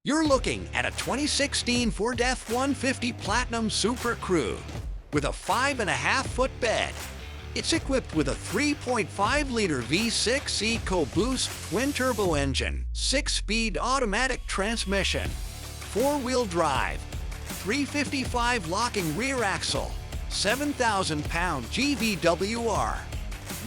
You're looking at a 2016 Ford F-150 Platinum SuperCrew with a 5.5-foot bed. It's equipped with a 3.5-liter V6 Ecoboost twin-turbo engine, 6-speed automatic transmission, 4-wheel drive, 355 locking rear axle, 7,000-pound GVWR,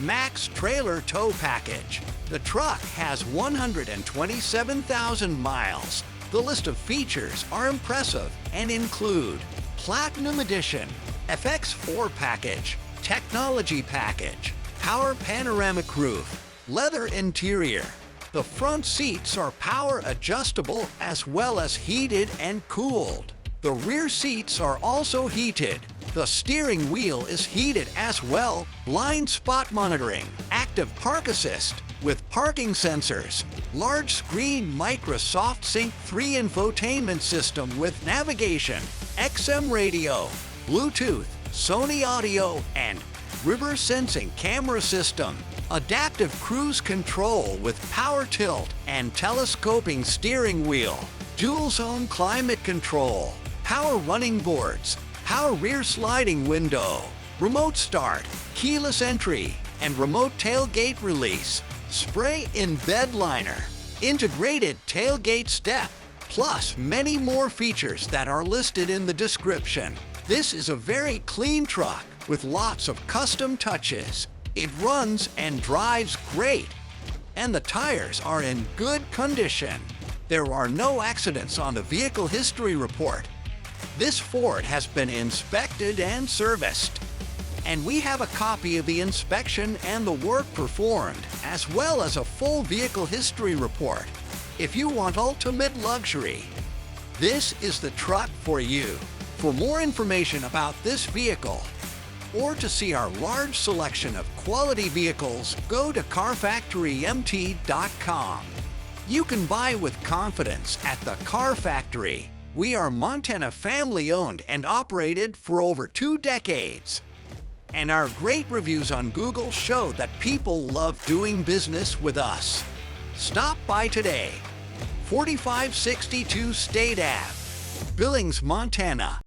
max trailer tow package. The truck has 127,000 miles. The list of features are impressive and include Platinum Edition, FX4 package, Technology package, Power Panoramic Roof, Leather Interior. The front seats are power adjustable as well as heated and cooled. The rear seats are also heated. The steering wheel is heated as well. Blind spot monitoring, active park assist with parking sensors, large screen Microsoft Sync 3 infotainment system with navigation, XM radio, Bluetooth, Sony audio, and river sensing camera system, adaptive cruise control with power tilt and telescoping steering wheel, dual zone climate control, power running boards, power rear sliding window, remote start, keyless entry, and remote tailgate release, spray-in bedliner, integrated tailgate step, plus many more features that are listed in the description. This is a very clean truck with lots of custom touches. It runs and drives great, and the tires are in good condition. There are no accidents on the vehicle history report. This Ford has been inspected and serviced, and we have a copy of the inspection and the work performed, as well as a full vehicle history report. If you want ultimate luxury, this is the truck for you. For more information about this vehicle, or to see our large selection of quality vehicles, go to carfactorymt.com. You can buy with confidence at the Car Factory. We are Montana family-owned and operated for over 2 decades. And our great reviews on Google show that people love doing business with us. Stop by today. 4562 State Ave, Billings, Montana.